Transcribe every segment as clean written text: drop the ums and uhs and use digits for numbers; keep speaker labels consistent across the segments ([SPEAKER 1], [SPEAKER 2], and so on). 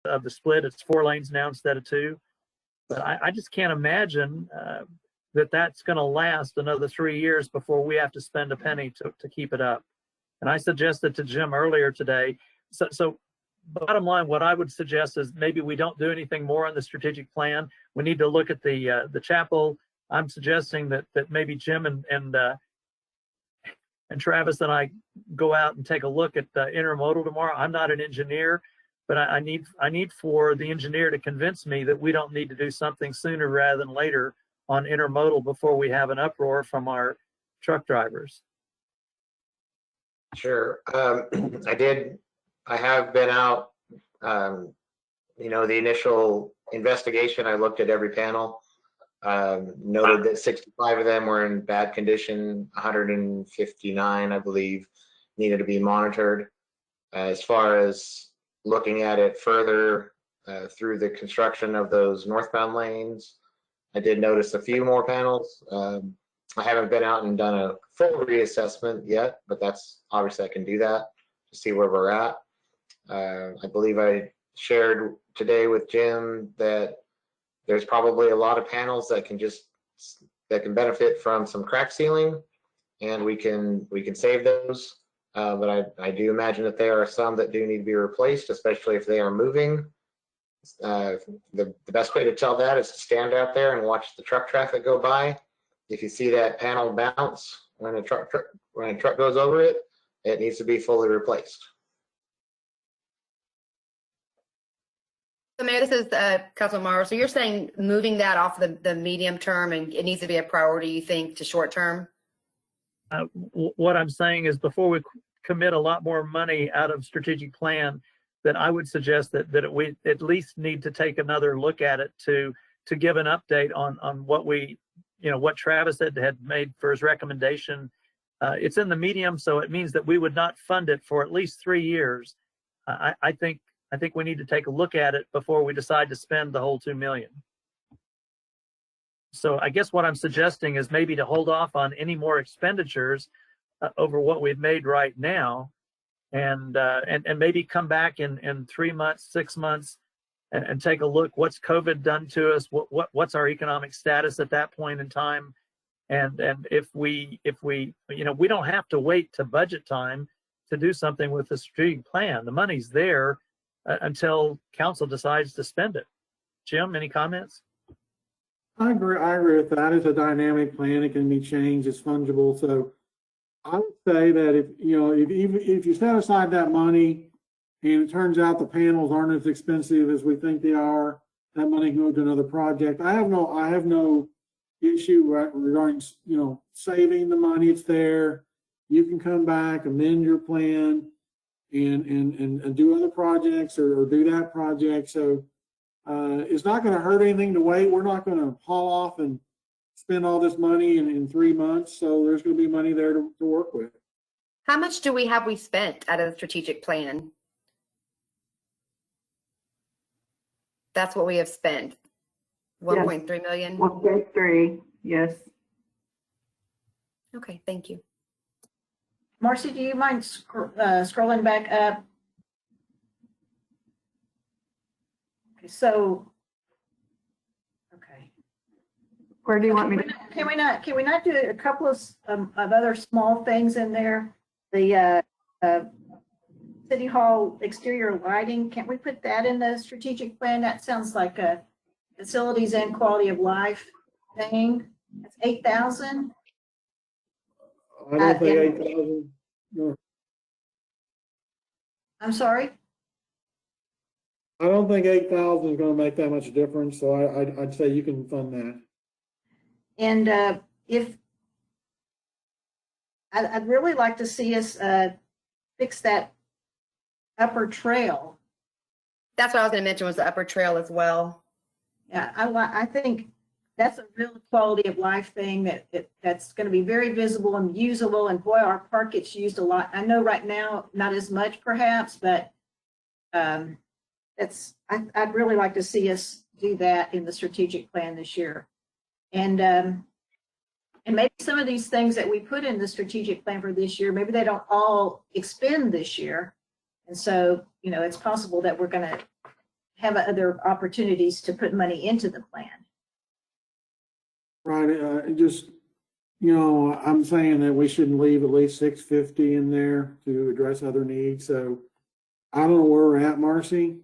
[SPEAKER 1] of the split. It's 4 lanes now instead of 2. But I just can't imagine that that's going to last another 3 years before we have to spend a penny to keep it up. And I suggested to Jim earlier today. So bottom line, what I would suggest is maybe we don't do anything more on the strategic plan. We need to look at the chapel. I'm suggesting that maybe Jim and Travis and I go out and take a look at intermodal tomorrow. I'm not an engineer, but I need for the engineer to convince me that we don't need to do something sooner rather than later on intermodal before we have an uproar from our truck drivers.
[SPEAKER 2] Sure. I have been out, the initial investigation, I looked at every panel, noted that 65 of them were in bad condition, 159, I believe, needed to be monitored. As far as looking at it further through the construction of those northbound lanes, I did notice a few more panels. I haven't been out and done a full reassessment yet, but that's obviously I can do that to see where we're at. I believe I shared today with Jim that there's probably a lot of panels that can benefit from some crack sealing, and we can save those. But I do imagine that there are some that do need to be replaced, especially if they are moving. The best way to tell that is to stand out there and watch the truck traffic go by. If you see that panel bounce when a truck goes over it, it needs to be fully replaced.
[SPEAKER 3] So Mayor, this is Councilman Morrow. So you're saying moving that off the medium term, and it needs to be a priority, you think, to short term?
[SPEAKER 1] What I'm saying is before we commit a lot more money out of strategic plan, that I would suggest that we at least need to take another look at it to give an update on what what Travis had made for his recommendation. It's in the medium, so it means that we would not fund it for at least 3 years. I think we need to take a look at it before we decide to spend the whole $2 million. So I guess what I'm suggesting is maybe to hold off on any more expenditures over what we've made right now, and maybe come back in 3 months, 6 months, and take a look. What's COVID done to us? What's our economic status at that point in time? And if we we don't have to wait to budget time to do something with the strategic plan. The money's there until council decides to spend it. Jim, any comments?
[SPEAKER 4] I agree with that. It's a dynamic plan. It can be changed. It's fungible. So I would say that if you set aside that money and it turns out the panels aren't as expensive as we think they are, that money can go to another project. I have no issue regarding saving the money. It's there. You can come back, amend your plan, and do other projects or do that project. So it's not going to hurt anything to wait. We're not going to haul off and spend all this money in 3 months. So there's going to be money there to work with.
[SPEAKER 3] How much do we spent out of the strategic plan? That's what we have spent. 1.3 million.
[SPEAKER 5] 1.3. Yes.
[SPEAKER 3] Okay, thank you.
[SPEAKER 6] Marcy, do you mind scrolling back up? Okay, so, okay.
[SPEAKER 5] Where do you want me to?
[SPEAKER 6] Can we not do a couple of other small things in there? The City Hall exterior lighting, can't we put that in the strategic plan? That sounds like a facilities and quality of life thing. That's 8,000.
[SPEAKER 4] I don't think 8,000. No.
[SPEAKER 6] I'm sorry?
[SPEAKER 4] I don't think 8,000 is going to make that much difference. So I'd say you can fund that.
[SPEAKER 6] And if I'd really like to see us fix that upper trail.
[SPEAKER 3] That's what I was going to mention, was the upper trail as well.
[SPEAKER 6] Yeah, I think that's a real quality of life thing that's going to be very visible and usable. And boy, our park gets used a lot. I know right now not as much perhaps, but I'd really like to see us do that in the strategic plan this year. And maybe some of these things that we put in the strategic plan for this year, maybe they don't all expend this year. And so, it's possible that we're going to have other opportunities to put money into the plan.
[SPEAKER 4] Right, just, I'm saying that we shouldn't leave at least 650 in there to address other needs, so I don't know where we're at, Marcy.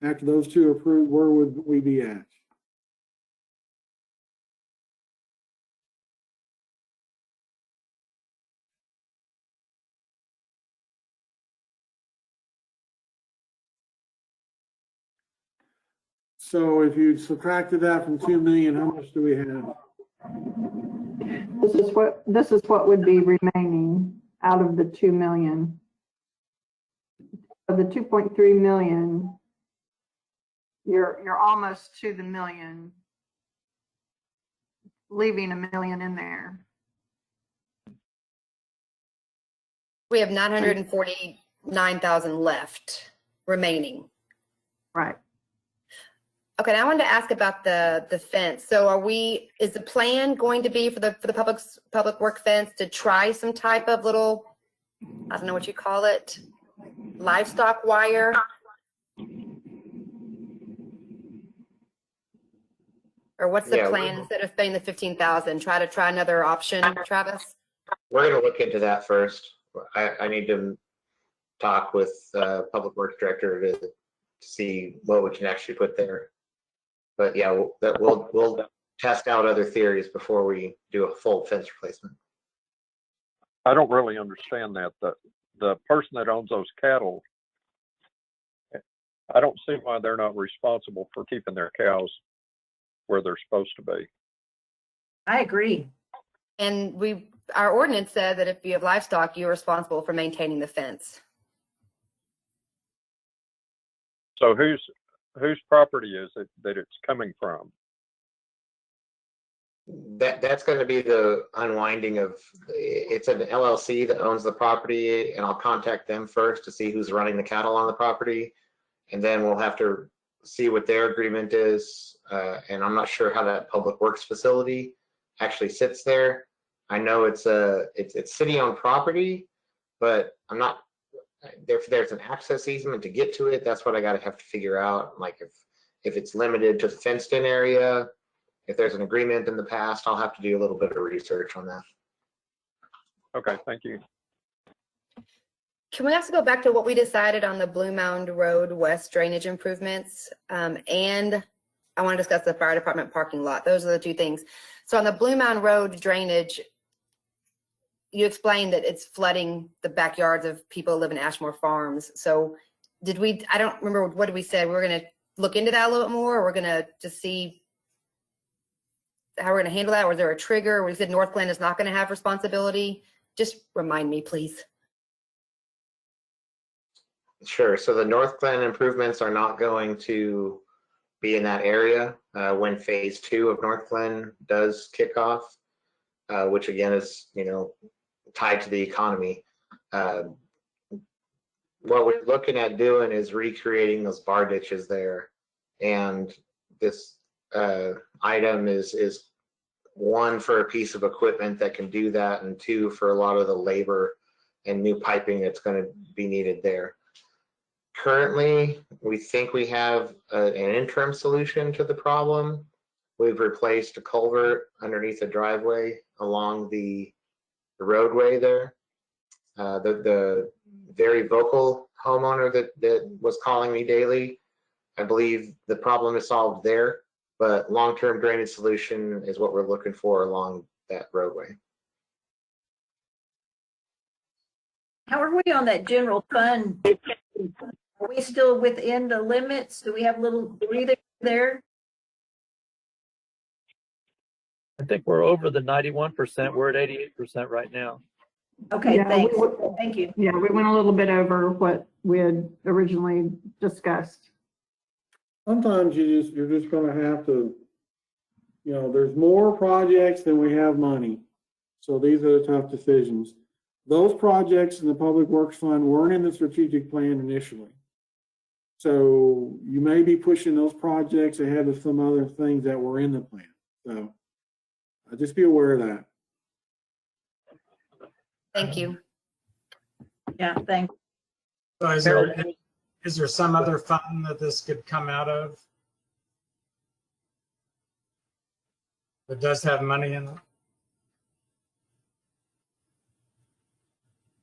[SPEAKER 4] After those two are approved, where would we be at? So if you subtracted that from 2 million, how much do we have?
[SPEAKER 5] This is what would be remaining out of the 2 million. Of the 2.3 million, you're almost to the million, leaving $1 million in there.
[SPEAKER 3] We have 949,000 left remaining.
[SPEAKER 5] Right.
[SPEAKER 3] Okay, now I wanted to ask about the fence. So is the plan going to be for the public work fence to try some type of little, I don't know what you call it, livestock wire? Or what's the
[SPEAKER 2] Yeah,
[SPEAKER 3] plan instead of spending the 15,000? Try another option, Travis?
[SPEAKER 2] We're going to look into that first. I need to talk with Public Works Director to see what we can actually put there. But yeah, we'll test out other theories before we do a full fence replacement.
[SPEAKER 7] I don't really understand that. The person that owns those cattle, I don't see why they're not responsible for keeping their cows where they're supposed to be.
[SPEAKER 6] I agree.
[SPEAKER 3] And our ordinance said that if you have livestock, you're responsible for maintaining the fence.
[SPEAKER 7] So whose property is it that it's coming from?
[SPEAKER 2] That's going to be the unwinding of, it's an LLC that owns the property, and I'll contact them first to see who's running the cattle on the property. And then we'll have to see what their agreement is. And I'm not sure how that public works facility actually sits there. I know it's city-owned property, but I'm not, there's an access easement to get to it. That's what I got to have to figure out. Like if it's limited to the fenced-in area, if there's an agreement in the past, I'll have to do a little bit of research on that.
[SPEAKER 7] Okay, thank you.
[SPEAKER 3] Can we also go back to what we decided on the Blue Mound Road West drainage improvements? And I want to discuss the fire department parking lot. Those are the two things. So on the Blue Mound Road drainage, you explained that it's flooding the backyards of people who live in Ashmore Farms. So I don't remember, what did we say? We're going to look into that a little bit more, or we're going to just see how we're going to handle that? Or is there a trigger? We said North Glen is not going to have responsibility. Just remind me, please.
[SPEAKER 2] Sure. So the North Glen improvements are not going to be in that area when phase 2 of North Glen does kick off, which again is, tied to the economy. What we're looking at doing is recreating those bar ditches there. And this item is one, for a piece of equipment that can do that, and two, for a lot of the labor and new piping that's going to be needed there. Currently, we think we have an interim solution to the problem. We've replaced a culvert underneath the driveway along the roadway there. The very vocal homeowner that was calling me daily, I believe the problem is solved there, but long-term drainage solution is what we're looking for along that roadway.
[SPEAKER 6] How are we on that general fund? Are we still within the limits? Do we have a little breather there?
[SPEAKER 1] I think we're over the 91%. We're at 88% right now.
[SPEAKER 6] Okay,
[SPEAKER 5] Yeah,
[SPEAKER 6] thanks. Thank you.
[SPEAKER 5] Yeah, we went a little bit over what we had originally discussed.
[SPEAKER 4] Sometimes you're just gonna have to, there's more projects than we have money. So these are the tough decisions. Those projects in the Public Works Fund weren't in the strategic plan initially. So you may be pushing those projects ahead of some other things that were in the plan. So just be aware of that.
[SPEAKER 3] Thank you.
[SPEAKER 6] Yeah, thanks.
[SPEAKER 1] Harold,
[SPEAKER 8] Is there some other fund that this could come out of? That does have money in it?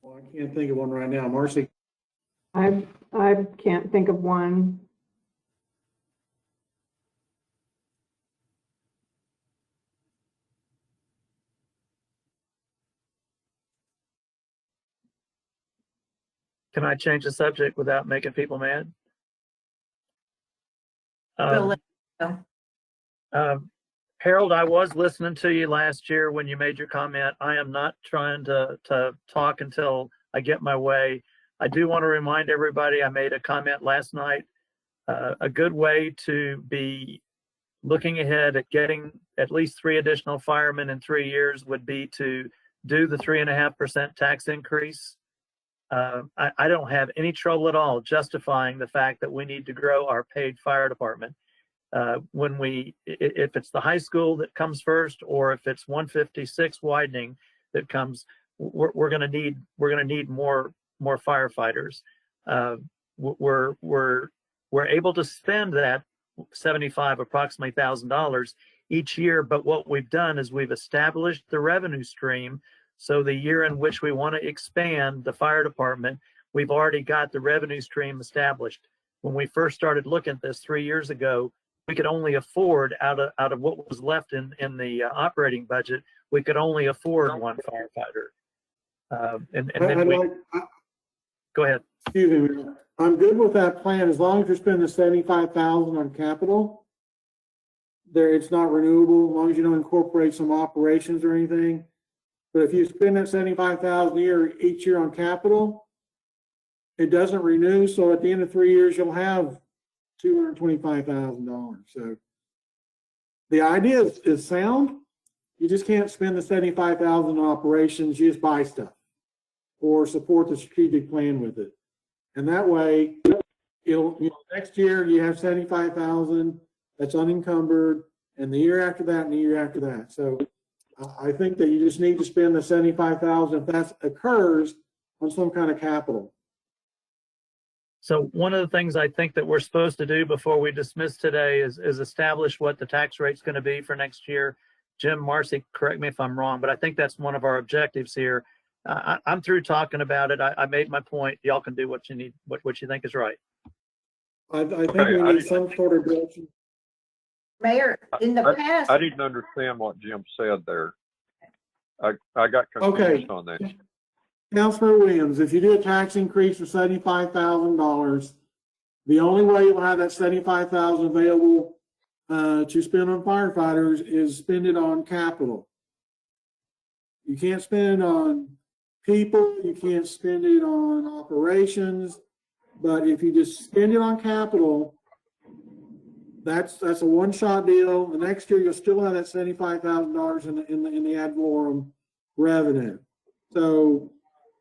[SPEAKER 4] Well, I can't think of one right now. Marcy?
[SPEAKER 5] I can't think of one.
[SPEAKER 1] Can I change the subject without making people mad?
[SPEAKER 6] We'll let you know.
[SPEAKER 1] Harold, I was listening to you last year when you made your comment. I am not trying to talk until I get my way. I do want to remind everybody, I made a comment last night. A good way to be looking ahead at getting at least 3 additional firemen in 3 years would be to do the 3.5% tax increase. I don't have any trouble at all justifying the fact that we need to grow our paid fire department. If it's the high school that comes first, or if it's 156 widening that comes, we're going to need more firefighters. We're able to spend that approximately $1,000 each year, but what we've done is we've established the revenue stream. So the year in which we want to expand the fire department, we've already got the revenue stream established. When we first started looking at this 3 years ago, we could only afford out of what was left in the operating budget, we could only afford 1 firefighter. Go ahead.
[SPEAKER 4] Excuse me. I'm good with that plan as long as you're spending the $75,000 on capital. It's not renewable as long as you don't incorporate some operations or anything. But if you spend that $75,000 each year on capital, it doesn't renew. So at the end of 3 years, you'll have $225,000. So the idea is sound. You just can't spend the $75,000 on operations. You just buy stuff or support the strategic plan with it. And that way, next year you have $75,000 that's unencumbered, and the year after that, and the year after that. So I think that you just need to spend the $75,000 if that occurs on some kind of capital.
[SPEAKER 1] So one of the things I think that we're supposed to do before we dismiss today is establish what the tax rate's going to be for next year. Jim, Marcy, correct me if I'm wrong, but I think that's one of our objectives here. I'm through talking about it. I made my point. Y'all can do what you need, what you think is right.
[SPEAKER 4] I think we need some sort of direction.
[SPEAKER 6] Mayor, in the past.
[SPEAKER 7] I didn't understand what Jim said there. I got confused on that.
[SPEAKER 4] Councilor Williams, if you do a tax increase for $75,000, the only way you'll have that $75,000 available to spend on firefighters is spend it on capital. You can't spend it on people, you can't spend it on operations, but if you just spend it on capital, that's a one-shot deal. The next year you'll still have that $75,000 in the ad valorem revenue. So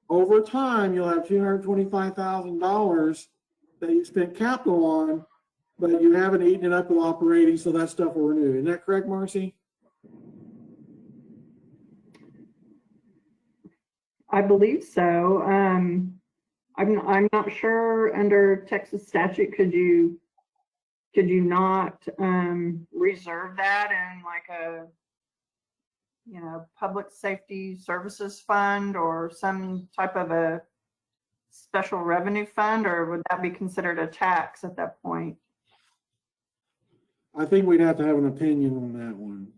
[SPEAKER 4] over time you'll have $225,000 that you spent capital on, but you haven't eaten it up with operating, so that stuff will renew. Isn't that correct, Marcy?
[SPEAKER 5] I believe so. I'm not sure under Texas statute, could you not reserve that in like a public safety services fund or some type of a special revenue fund, or would that be considered a tax at that point?
[SPEAKER 4] I think we'd have to have an opinion on that one.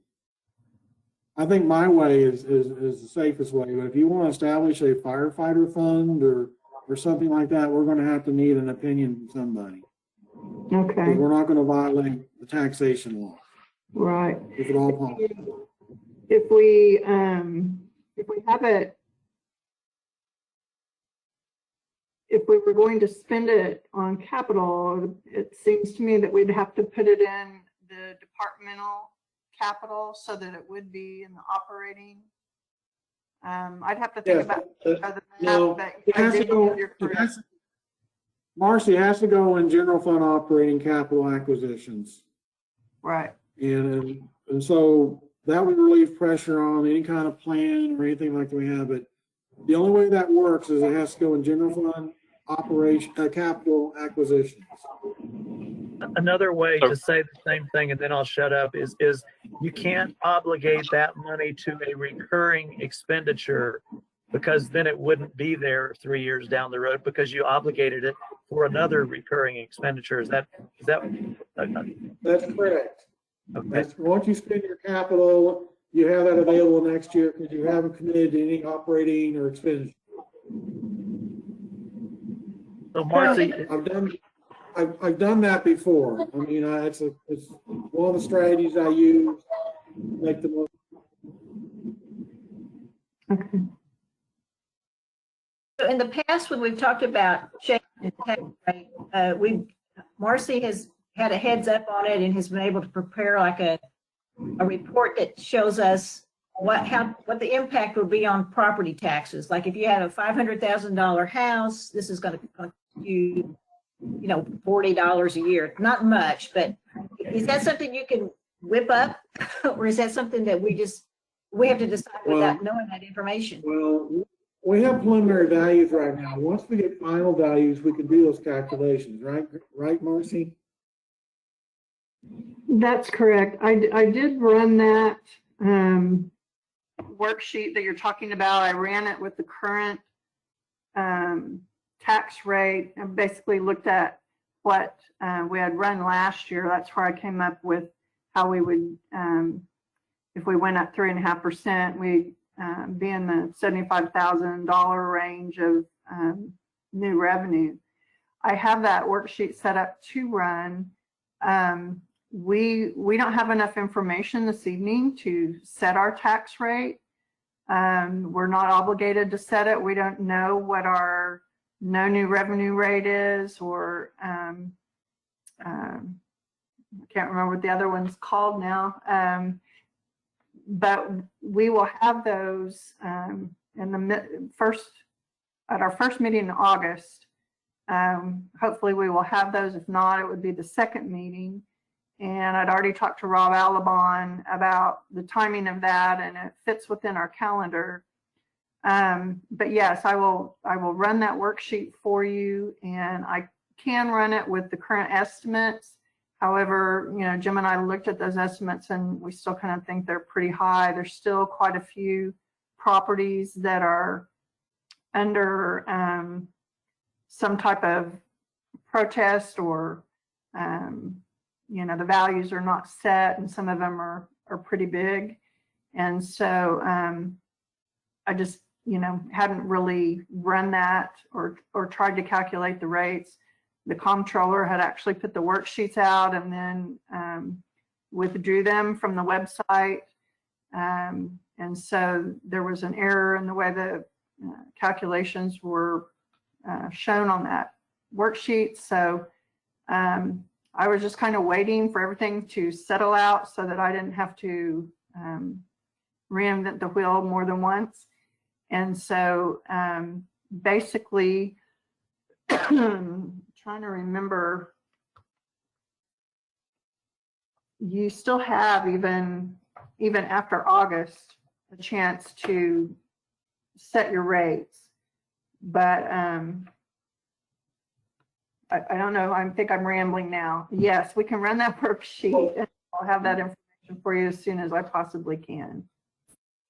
[SPEAKER 4] I think my way is the safest way, but if you want to establish a firefighter fund or something like that, we're going to have to need an opinion from somebody.
[SPEAKER 5] Okay.
[SPEAKER 4] We're not going to violate the taxation law.
[SPEAKER 5] Right.
[SPEAKER 4] If at all possible.
[SPEAKER 5] If we have it, if we were going to spend it on capital, it seems to me that we'd have to put it in the departmental capital so that it would be in the operating. I'd have to think about other than
[SPEAKER 4] no,
[SPEAKER 5] that,
[SPEAKER 4] it has to go. Marcy, has to go in general fund operating capital acquisitions.
[SPEAKER 5] Right.
[SPEAKER 4] And so that would relieve pressure on any kind of plan or anything like we have. But the only way that works is it has to go in general fund capital acquisitions.
[SPEAKER 1] Another way to say the same thing, and then I'll shut up, is you can't obligate that money to a recurring expenditure, because then it wouldn't be there 3 years down the road because you obligated it for another recurring expenditure. Is that
[SPEAKER 4] That's correct.
[SPEAKER 1] okay?
[SPEAKER 4] Once you spend your capital, you have that available next year because you haven't committed to any operating or expenditure.
[SPEAKER 1] So Marcy,
[SPEAKER 4] I've done that before. I mean, it's one of the strategies I use to make the most.
[SPEAKER 5] Okay.
[SPEAKER 6] So in the past, when we've talked about changing the tax rate, Marcy has had a heads up on it and has been able to prepare like a report that shows us what the impact would be on property taxes. Like if you had a $500,000 house, this is going to cost you, $40 a year. Not much, but is that something you can whip up, or is that something that we have to decide without knowing that information?
[SPEAKER 4] Well, we have preliminary values right now. Once we get final values, we can do those calculations, right? Right, Marcy?
[SPEAKER 5] That's correct. I did run that worksheet that you're talking about. I ran it with the current tax rate and basically looked at what we had run last year. That's where I came up with how we would, if we went up 3.5%, we'd be in the $75,000 range of new revenue. I have that worksheet set up to run. We don't have enough information this evening to set our tax rate. We're not obligated to set it. We don't know what our no new revenue rate is, or I can't remember what the other one's called now. But we will have those in at our first meeting in August. Hopefully we will have those. If not, it would be the second meeting. And I'd already talked to Rob Alabon about the timing of that, and it fits within our calendar. But yes, I will run that worksheet for you, and I can run it with the current estimates. However, Jim and I looked at those estimates and we still kind of think they're pretty high. There's still quite a few properties that are under some type of protest, or the values are not set, and some of them are pretty big. And so I just hadn't really run that or tried to calculate the rates. The comptroller had actually put the worksheets out and then withdrew them from the website. And so there was an error in the way the calculations were shown on that worksheet. So I was just kind of waiting for everything to settle out so that I didn't have to reinvent the wheel more than once. And so basically, trying to remember, you still have even after August a chance to set your rates, but I don't know. I think I'm rambling now. Yes, we can run that worksheet, and I'll have that information for you as soon as I possibly can.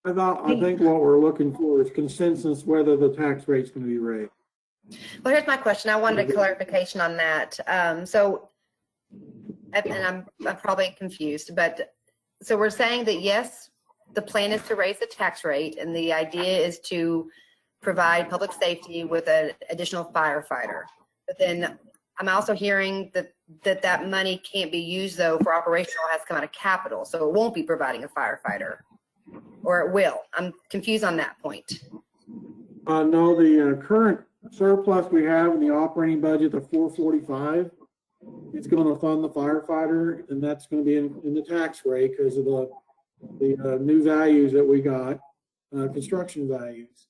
[SPEAKER 4] I think what we're looking for is consensus whether the tax rate's going to be raised.
[SPEAKER 3] Well, here's my question. I wanted a clarification on that. And I'm probably confused, but so we're saying that yes, the plan is to raise the tax rate, and the idea is to provide public safety with an additional firefighter. But then I'm also hearing that money can't be used though for operational, has to come out of capital, so it won't be providing a firefighter, or it will. I'm confused on that point.
[SPEAKER 4] No, the current surplus we have in the operating budget, the 445, it's going to fund the firefighter, and that's going to be in the tax rate because of the new values that we got, construction values.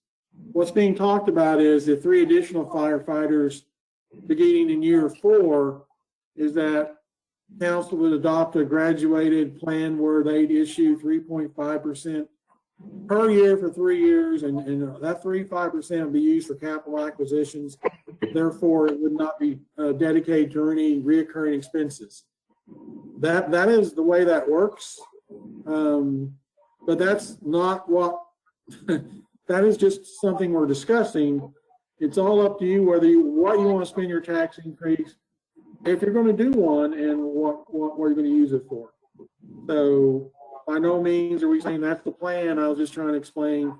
[SPEAKER 4] What's being talked about is the 3 additional firefighters beginning in year 4, is that council would adopt a graduated plan where they'd issue 3.5% per year for 3 years, and that 35% would be used for capital acquisitions. Therefore, it would not be dedicated to any reoccurring expenses. That is the way that works. But that's not what, that is just something we're discussing. It's all up to you what you want to spend your tax increase, if you're going to do one, and what you're going to use it for. So by no means are we saying that's the plan. I was just trying to explain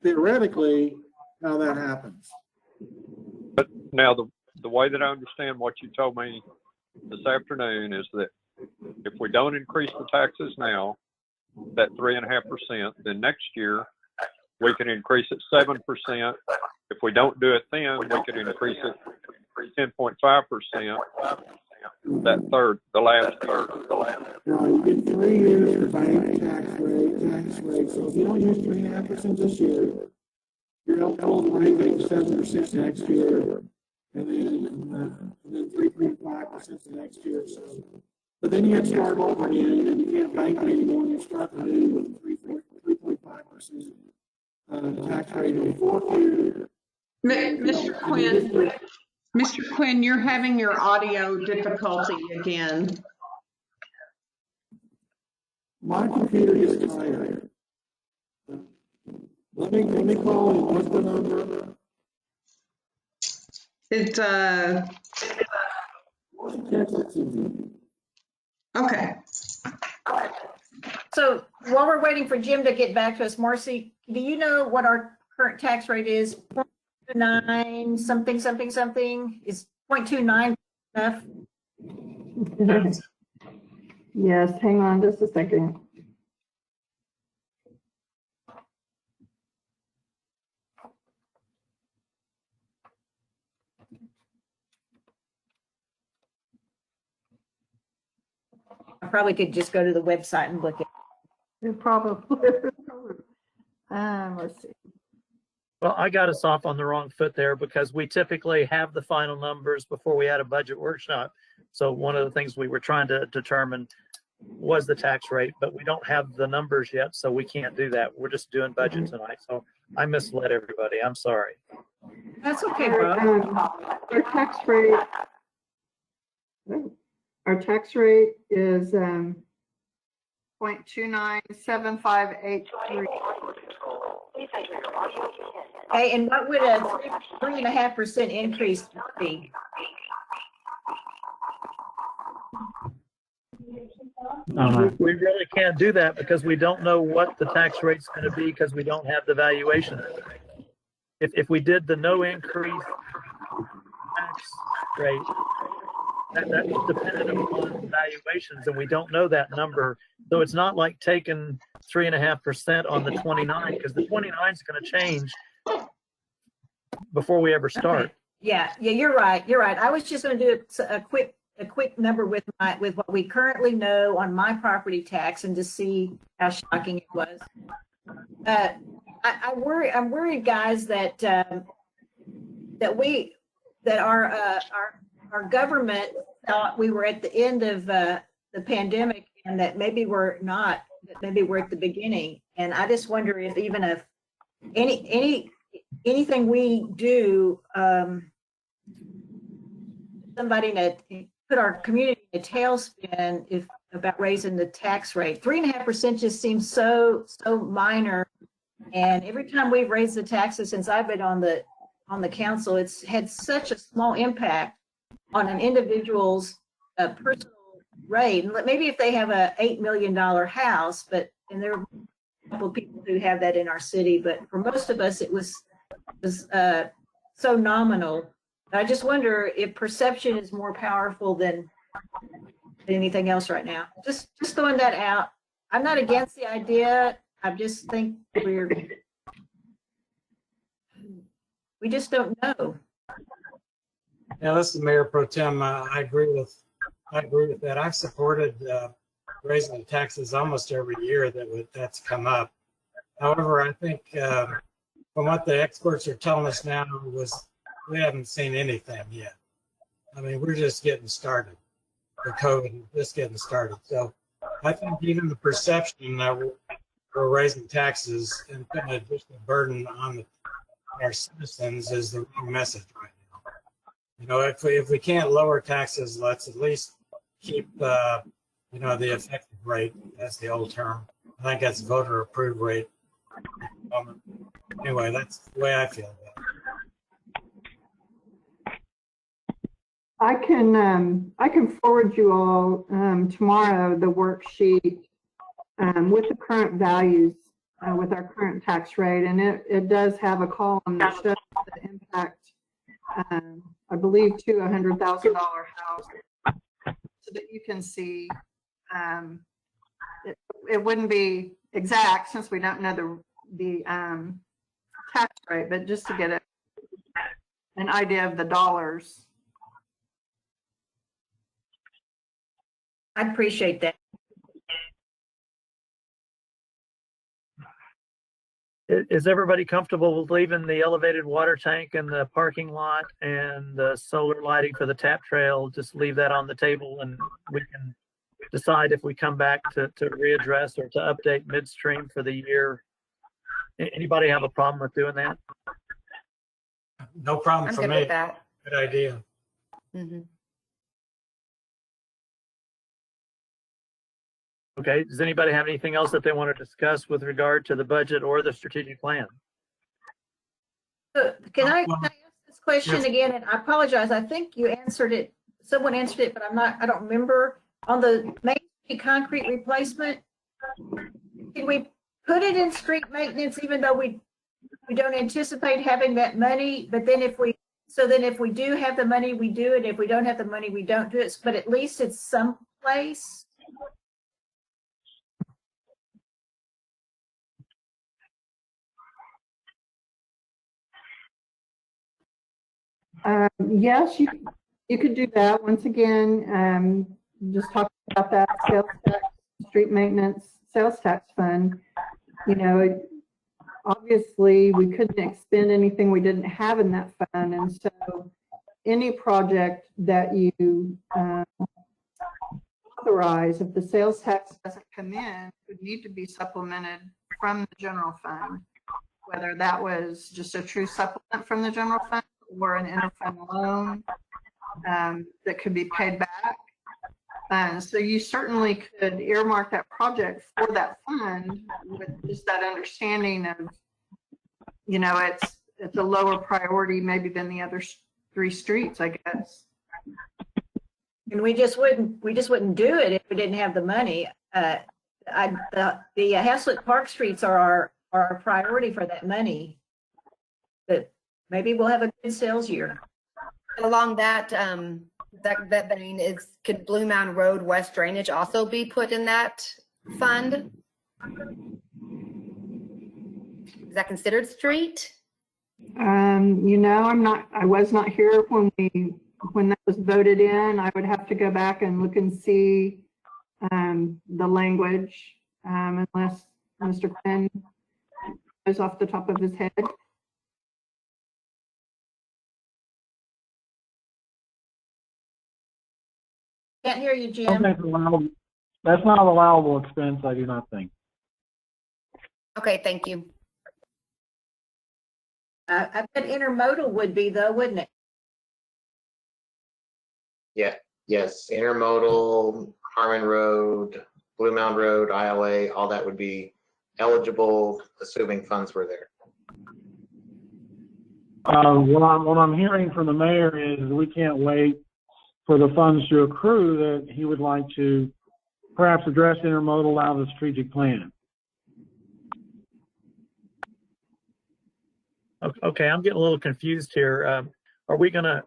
[SPEAKER 4] theoretically how that happens.
[SPEAKER 7] But now the way that I understand what you told me this afternoon is that if we don't increase the taxes now, that 3.5%, then next year we can increase it 7%. If we don't do it then, we could increase it 10.5%. The last year.
[SPEAKER 4] Now, you get 3 years for bank tax rate. So if you don't use 3.5% this year, you're eligible to raise it to 7% next year, and then 3.5% the next year. So, but then you have to start over again, and you can't bank it anymore. You start anew with 3.5% tax rate in the 4th year.
[SPEAKER 9] Mr. Quinn, you're having your audio difficulty again.
[SPEAKER 4] My computer is tired. Let me call you. What's the number?
[SPEAKER 9] It's okay.
[SPEAKER 6] So while we're waiting for Jim to get back to us, Marcy, do you know what our current tax rate is? 0.29 something? Is 0.29 enough?
[SPEAKER 5] Yes, hang on just a second.
[SPEAKER 6] I probably could just go to the website and look at it.
[SPEAKER 5] You're probably, let's see.
[SPEAKER 1] Well, I got us off on the wrong foot there because we typically have the final numbers before we had a budget workshop. So one of the things we were trying to determine was the tax rate, but we don't have the numbers yet, so we can't do that. We're just doing budget tonight. So I misled everybody. I'm sorry.
[SPEAKER 6] That's okay, bro.
[SPEAKER 5] Our tax rate is 0.297583.
[SPEAKER 6] Hey, and what would a 3.5% increase be?
[SPEAKER 1] We really can't do that because we don't know what the tax rate's going to be because we don't have the valuation. If we did the no increase tax rate, that's dependent upon valuations, and we don't know that number. So it's not like taking 3.5% on the 29, because the 29 is going to change before we ever start.
[SPEAKER 6] Okay. Yeah, you're right. I was just going to do a quick number with what we currently know on my property tax and to see how shocking it was. I'm worried, guys, that our government thought we were at the end of the pandemic, and that maybe we're not. That maybe we're at the beginning. And I just wonder if even if anything we do, somebody that put our community in a tailspin about raising the tax rate. 3.5% just seems so minor. And every time we've raised the taxes since I've been on the council, it's had such a small impact on an individual's personal rate. And maybe if they have a $8 million house, and there are a couple of people who have that in our city, but for most of us, it was so nominal. I just wonder if perception is more powerful than anything else right now. Just throwing that out. I'm not against the idea. I just think we just don't know.
[SPEAKER 8] Yeah, this is Mayor Pro Tem. I agree with that. I've supported raising the taxes almost every year that's come up. However, I think from what the experts are telling us now we haven't seen anything yet. I mean, we're just getting started. The COVID, just getting started. So I think even the perception we're raising taxes and putting an additional burden on our citizens is the wrong message right now. You know, if we can't lower taxes, let's at least keep, you know, the effective rate. That's the old term. I think that's voter approved rate. Anyway, that's the way I feel about it.
[SPEAKER 5] I can forward you all tomorrow the worksheet with the current values with our current tax rate, and it does have a column that shows the impact, I believe, to a $100,000 house, so that you can see. It wouldn't be exact since we don't know the tax rate, but just to get an idea of the dollars.
[SPEAKER 6] I appreciate that.
[SPEAKER 1] Is everybody comfortable with leaving the elevated water tank in the parking lot and the solar lighting for the tap trail? Just leave that on the table and we can decide if we come back to readdress or to update midstream for the year. Anybody have a problem with doing that?
[SPEAKER 8] No problem
[SPEAKER 3] I'm
[SPEAKER 8] for
[SPEAKER 3] good
[SPEAKER 8] me.
[SPEAKER 3] with that.
[SPEAKER 8] Good idea.
[SPEAKER 3] Mm-hmm.
[SPEAKER 1] Okay, does anybody have anything else that they want to discuss with regard to the budget or the strategic plan?
[SPEAKER 6] Can I ask this question
[SPEAKER 8] Yes.
[SPEAKER 6] again? And I apologize. I think you answered it. Someone answered it, but I don't remember. On the Main Street concrete replacement, can we put it in street maintenance even though we don't anticipate having that money? But then if we do have the money, we do it. If we don't have the money, we don't do it. But at least it's someplace.
[SPEAKER 5] Yes, you could do that. Once again, just talk about that sales tax, street maintenance, sales tax fund. You know, obviously we couldn't expend anything we didn't have in that fund. And so any project that you authorize, if the sales tax doesn't come in, would need to be supplemented from the general fund, whether that was just a true supplement from the general fund or an interfund loan that could be paid back. So you certainly could earmark that project for that fund with just that understanding of, you know, it's a lower priority maybe than the other 3 streets, I guess.
[SPEAKER 6] And we just wouldn't do it if we didn't have the money. The Haslet Park streets are our priority for that money. But maybe we'll have a good sales year.
[SPEAKER 3] Along that vein, could Blue Mound Road West drainage also be put in that fund? Is that considered street?
[SPEAKER 5] You know, I was not here when that was voted in. I would have to go back and look and see the language, unless Mr. Quinn knows off the top of his head.
[SPEAKER 6] Can't hear you, Jim.
[SPEAKER 4] That's not an allowable expense, I do not think.
[SPEAKER 3] Okay, thank you.
[SPEAKER 6] I bet intermodal would be though, wouldn't it?
[SPEAKER 2] Yeah, yes, intermodal, Harmon Road, Blue Mound Road, ILA, all that would be eligible, assuming funds were there.
[SPEAKER 4] What I'm hearing from the mayor is we can't wait for the funds to accrue, that he would like to perhaps address intermodal out of the strategic plan.
[SPEAKER 1] Okay, I'm getting a little confused here. Are we gonna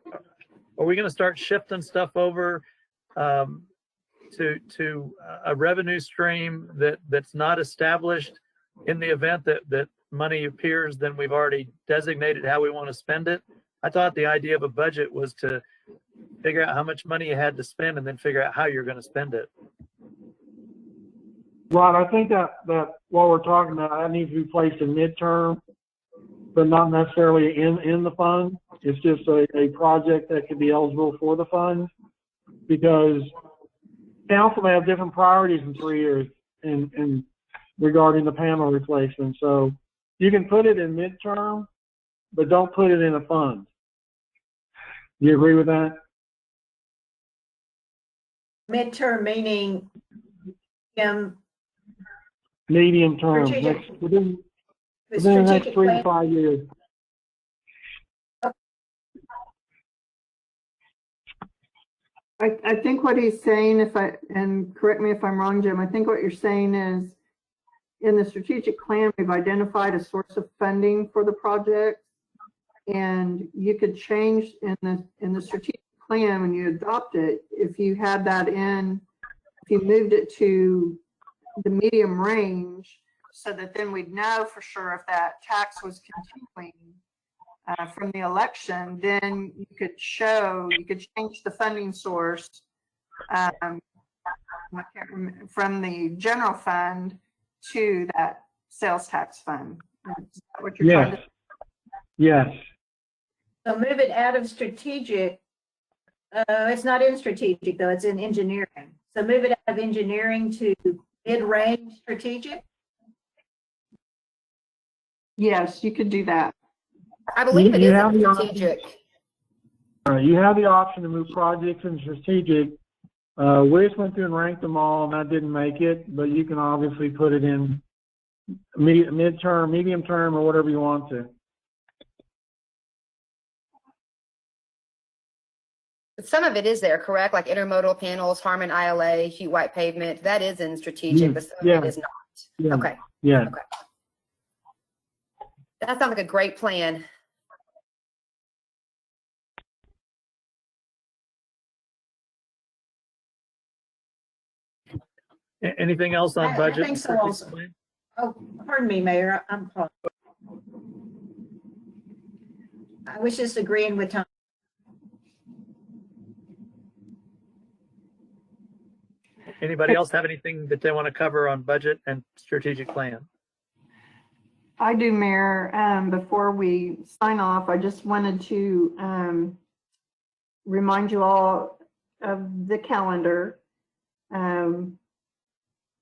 [SPEAKER 1] start shifting stuff over to a revenue stream that's not established in the event that money appears? Then we've already designated how we want to spend it. I thought the idea of a budget was to figure out how much money you had to spend and then figure out how you're going to spend it.
[SPEAKER 4] Rod, I think that what we're talking about, that needs to be placed in midterm, but not necessarily in the fund. It's just a project that could be eligible for the fund, because council may have different priorities in 3 years. And regarding the panel replacement. So you can put it in midterm, but don't put it in a fund. Do you agree with that?
[SPEAKER 6] Midterm meaning,
[SPEAKER 4] Medium term,
[SPEAKER 6] Strategic-
[SPEAKER 4] within
[SPEAKER 6] the
[SPEAKER 4] the next
[SPEAKER 6] strategic
[SPEAKER 4] 3
[SPEAKER 6] plan.
[SPEAKER 4] to 5 years.
[SPEAKER 5] I think what he's saying, and correct me if I'm wrong, Jim, I think what you're saying is in the strategic plan, we've identified a source of funding for the project. And you could change in the strategic plan when you adopt it, if you had that in, if you moved it to the medium range, so that then we'd know for sure if that tax was continuing from the election, then you could change the funding source I can't remember, from the general fund to that sales tax fund. Is that what you're trying to?
[SPEAKER 4] Yes.
[SPEAKER 6] So move it out of strategic. It's not in strategic though, it's in engineering. So move it out of engineering to mid-range strategic.
[SPEAKER 5] Yes, you could do that.
[SPEAKER 3] I believe it
[SPEAKER 4] You
[SPEAKER 3] is
[SPEAKER 4] have
[SPEAKER 3] in
[SPEAKER 4] the
[SPEAKER 3] strategic.
[SPEAKER 4] You have the option to move projects in strategic. We just went through and ranked them all, and that didn't make it, but you can obviously put it in midterm, medium term, or whatever you want to.
[SPEAKER 3] Some of it is there, correct? Like intermodal panels, Harmon ILA, Heat White Pavement, that is in strategic, but some of it is not.
[SPEAKER 4] Yeah.
[SPEAKER 3] Okay.
[SPEAKER 4] Yeah.
[SPEAKER 3] Okay. That sounds like a great plan.
[SPEAKER 1] Anything else on
[SPEAKER 6] I
[SPEAKER 1] budget?
[SPEAKER 6] think so also. Oh, pardon me, Mayor, I'm Paul. I was just agreeing with Tom.
[SPEAKER 1] Anybody else have anything that they want to cover on budget and strategic plan?
[SPEAKER 5] I do, Mayor. Before we sign off, I just wanted to remind you all of the calendar.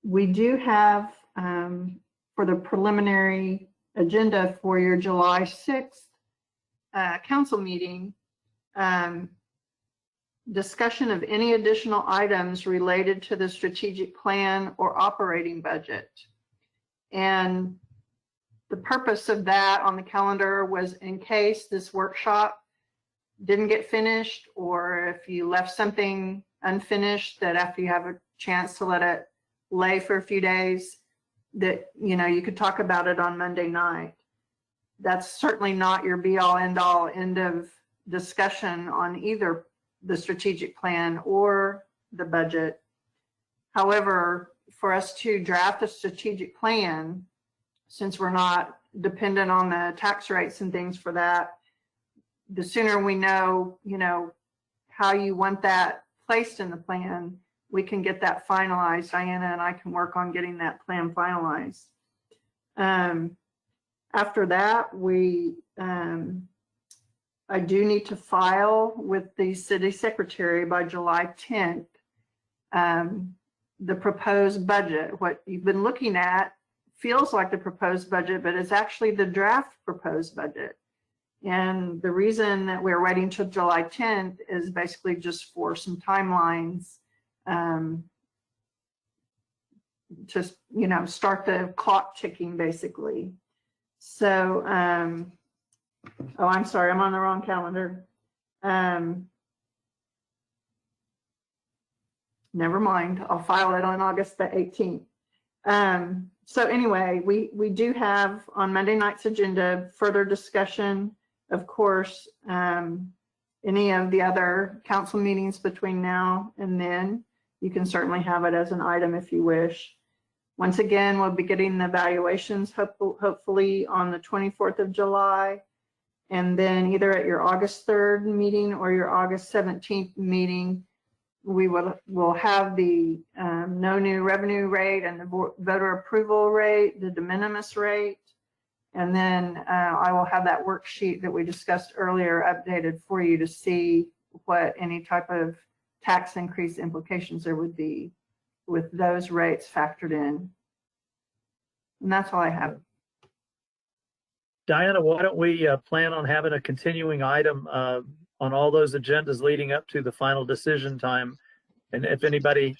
[SPEAKER 5] We do have for the preliminary agenda for your July 6th council meeting, discussion of any additional items related to the strategic plan or operating budget. And the purpose of that on the calendar was in case this workshop didn't get finished, or if you left something unfinished, that after you have a chance to let it lay for a few days, that, you know, you could talk about it on Monday night. That's certainly not your be all end all end of discussion on either the strategic plan or the budget. However, for us to draft a strategic plan, since we're not dependent on the tax rates and things for that, the sooner we know, you know, how you want that placed in the plan, we can get that finalized. Diana and I can work on getting that plan finalized. After that, I do need to file with the city secretary by July 10th, the proposed budget. What you've been looking at feels like the proposed budget, but it's actually the draft proposed budget. And the reason that we're waiting till July 10th is basically just for some timelines, just, you know, start the clock ticking basically. So, oh, I'm sorry, I'm on the wrong calendar. Never mind, I'll file it on August the 18th. So anyway, we do have on Monday night's agenda further discussion. Of course, any of the other council meetings between now and then, you can certainly have it as an item if you wish. Once again, we'll be getting the evaluations hopefully on the 24th of July. And then either at your August 3rd meeting or your August 17th meeting, we will have the no new revenue rate and the voter approval rate, the de minimis rate. And then I will have that worksheet that we discussed earlier updated for you to see what any type of tax increase implications there would be with those rates factored in. And that's all I have.
[SPEAKER 1] Diana, why don't we plan on having a continuing item on all those agendas leading up to the final decision time? And if anybody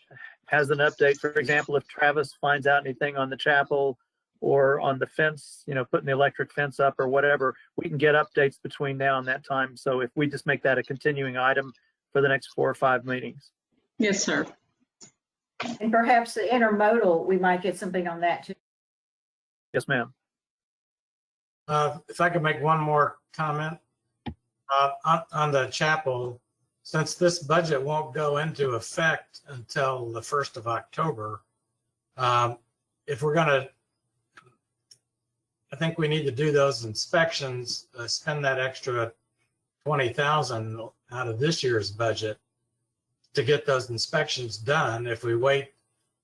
[SPEAKER 1] has an update, for example, if Travis finds out anything on the chapel or on the fence, putting the electric fence up or whatever, we can get updates between now and that time. So if we just make that a continuing item for the next 4 or 5 meetings.
[SPEAKER 9] Yes, sir.
[SPEAKER 6] And perhaps the intermodal, we might get something on that too.
[SPEAKER 1] Yes, ma'am.
[SPEAKER 8] If I could make one more comment on the chapel, since this budget won't go into effect until the 1st of October, if we're going to, I think we need to do those inspections, spend that extra 20,000 out of this year's budget to get those inspections done. If we wait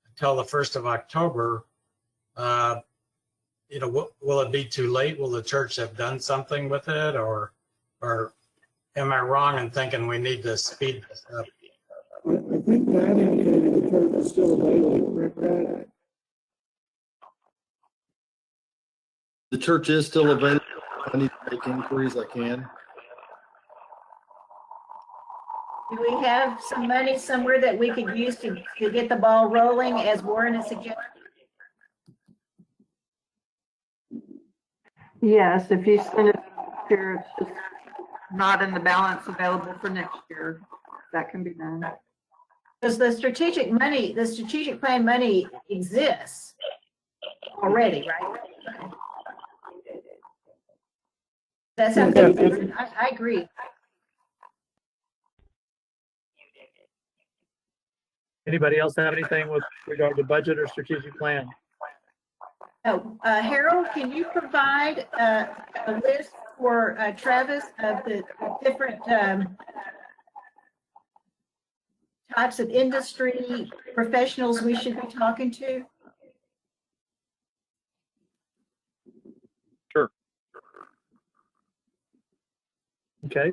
[SPEAKER 8] until the 1st of October, will it be too late? Will the church have done something with it, or am I wrong in thinking we need to speed this up?
[SPEAKER 4] I think that indicated the church is still available, correct, Brad?
[SPEAKER 10] The church is still available. If I need to make inquiries, I can.
[SPEAKER 6] Do we have some money somewhere that we could use to get the ball rolling, as Warren has suggested?
[SPEAKER 5] Yes, if you spend it this year, it's just not in the balance available for next year. That can be done.
[SPEAKER 6] Because the strategic plan money exists already, right? That sounds good. I agree.
[SPEAKER 1] Anybody else have anything with regard to budget or strategic plan?
[SPEAKER 6] Oh, Harold, can you provide a list for Travis of the different types of industry professionals we should be talking to?
[SPEAKER 7] Sure.
[SPEAKER 1] Okay.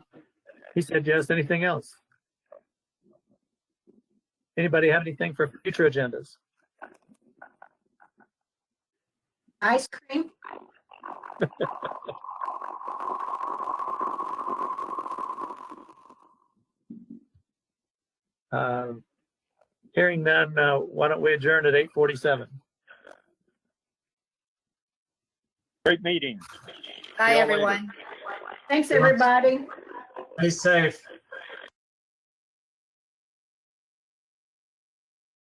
[SPEAKER 1] He said yes. Anything else? Anybody have anything for future agendas?
[SPEAKER 6] Ice cream?
[SPEAKER 1] Hearing none, why don't we adjourn at 8:47?
[SPEAKER 7] Great meeting.
[SPEAKER 3] Bye,
[SPEAKER 7] See y'all later.
[SPEAKER 3] everyone.
[SPEAKER 6] Thanks, everybody.
[SPEAKER 8] Be safe.